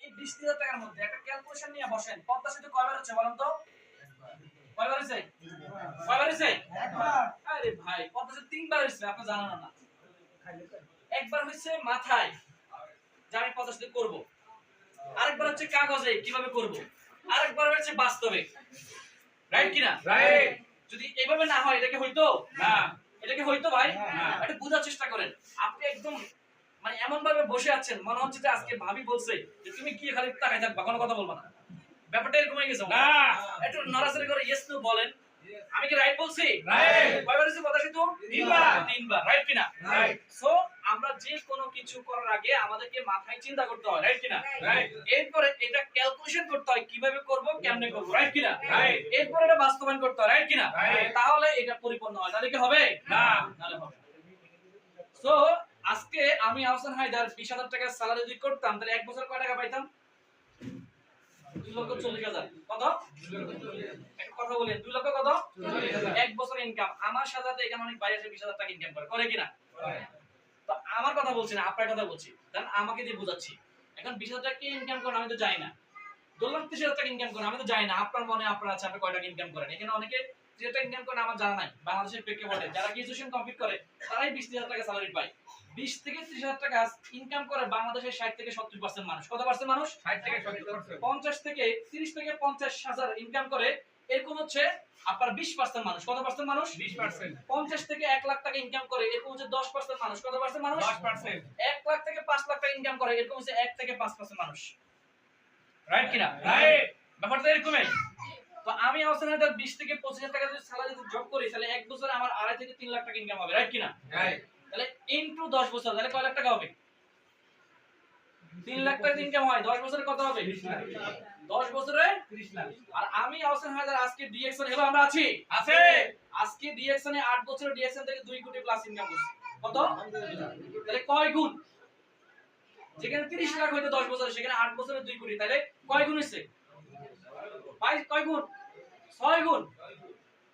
এই 20,000 টাকার মধ্যে একটা ক্যালকুলেশন নিয়ে বসেন। পদ্মা সেতু কয়বার হচ্ছে বলেন তো? কয়বার হইছে? কয়বার হইছে? একবার। আরে ভাই পদ্মা সেতু 3 বার হইছে, আপনি জানেন না। একবার হইছে মাথায় যে আমি পদ্মা সেতু করব। আরেকবার হচ্ছে কাগজে কিভাবে করব। আরেকবার হচ্ছে বাস্তবে। রাইট কি না? রাইট। যদি এইভাবে না হয় এটা কি হইতো? না। এটা কি হইতো ভাই? না। এটা বোঝার চেষ্টা করেন। আপনি একদম মানে এমন ভাবে বসে আছেন মনে হচ্ছে যে আজকে ভাবি বলছে যে তুমি কি খালি তাকাই থাকবা, কোনো কথা বলবা না। ব্যাপারটা এরকম হয়ে গেছে। না। একটু নড়াচড়া করে ইয়েস নো বলেন। আমি কি রাইট বলছি? রাইট। কয়বার হইছে কথা শুধু? 3 বার। 3 বার। রাইট কি না? রাইট। সো আমরা যে কোনো কিছু করার আগে আমাদেরকে মাথায় চিন্তা করতে হয়। রাইট কি না? রাইট। এরপরে এটা ক্যালকুলেশন করতে হয় কিভাবে করব, কেমনে করব। রাইট কি না? রাইট। এরপরে এটা বাস্তবায়ন করতে হয়। রাইট কি না? রাইট। তাহলে এটা পরিপূর্ণ হয়। তাহলে কি হবে? না। তাহলে হবে। সো আজকে আমি আহসান হায়দার 20,000 টাকা স্যালারি যদি করতাম তাহলে এক বছর কয় টাকা পাইতাম? 2,40,000। কত? একটা কথা বলি, 2 লক্ষ কত? 40,000। এক বছর ইনকাম। আমার সাথে এখানে অনেক বাইরে এসে 20,000 টাকা ইনকাম করে কিনা? তো আমার কথা বলছি না, আপনার কথা বলছি। কারণ আমাকে দিয়ে বুঝাচ্ছি। এখন 20,000 টাকা কি ইনকাম করেন আমি তো জানি না। 2,30,000 টাকা ইনকাম করেন আমি তো জানি না। আপনার মনে আপনার আছে আপনি কয় টাকা ইনকাম করেন। এখানে অনেকে 30,000 টাকা ইনকাম করেন আমার জানা নাই। বাংলাদেশের প্রেক্ষাপটে যারা গ্র্যাজুয়েশন কমপ্লিট করে তারাই 20,000 টাকা স্যালারি পায়। 20 থেকে 30,000 টাকা ইনকাম করে বাংলাদেশের 60 থেকে 70% মানুষ। কত পার্সেন্ট মানুষ? 60 থেকে 70%। 50 থেকে 30 থেকে 50,000 ইনকাম করে এরকম হচ্ছে আপনার 20% মানুষ। কত পার্সেন্ট মানুষ? 20%। 50 থেকে 1 লাখ টাকা ইনকাম করে এরকম হচ্ছে 10% মানুষ। কত পার্সেন্ট মানুষ? 10%। 1 লাখ থেকে 5 লাখ টাকা ইনকাম করে এরকম হচ্ছে 1 থেকে 5% মানুষ। রাইট কিনা? রাইট। ব্যাপারটা এরকমই। তো আমি আহসান হায়দার 20 থেকে 25,000 টাকা যদি স্যালারি জব করি তাহলে এক বছরে আমার 2.5 থেকে 3 লাখ টাকা ইনকাম হবে। রাইট কিনা? রাইট। তাহলে ইনটু 10 বছর তাহলে কয় লাখ টাকা হবে? 3 লাখ টাকা ইনকাম হয়। 10 বছরে কত হবে? 10 বছরে 30 লাখ। আর আমি আহসান হায়দার আজকে ডিএক্সন হলো আমরা আছি। আছে। আজকে ডিএক্সনে 8 বছরে ডিএক্সন থেকে 2 কোটি প্লাস ইনকাম করছি। কত? তাহলে কয় গুণ? যেখানে 30 লাখ হইতো 10 বছরে সেখানে 8 বছরে 2 কোটি তাহলে কয় গুণ হইছে? ভাই কয় গুণ? 6 গুণ।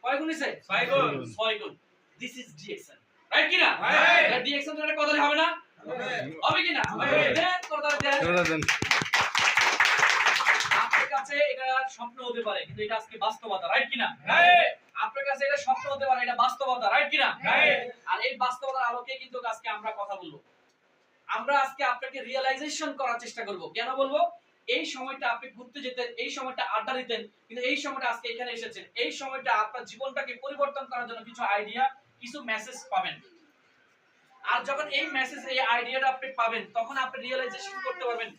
কয় গুণ হইছে? 6 গুণ। 6 গুণ। This is DXN. রাইট কি না? রাইট। তাহলে ডিএক্সন এর কথা হবে না? হবে কি না? হবে। দেন কথা দেন। আপনার কাছে এটা স্বপ্ন হতে পারে কিন্তু এটা আজকে বাস্তবতা। রাইট কি না? রাইট। আপনার কাছে এটা স্বপ্ন হতে পারে এটা বাস্তবতা। রাইট কি না? রাইট। আর এই বাস্তবতার আলোকে কিন্তু আজকে আমরা কথা বলবো। আমরা আজকে আপনাকে রিয়ালাইজেশন করার চেষ্টা করব। কেন বলবো? এই সময়টা আপনি ঘুরতে যেতেন, এই সময়টা আড্ডা দিতেন, কিন্তু এই সময়টা আজকে এখানে এসেছেন। এই সময়টা আপনার জীবনটাকে পরিবর্তন করার জন্য কিছু আইডিয়া, কিছু মেসেজ পাবেন। আর যখন এই মেসেজ এই আইডিয়াটা আপনি পাবেন তখন আপনি রিয়ালাইজেশন করতে পারবেন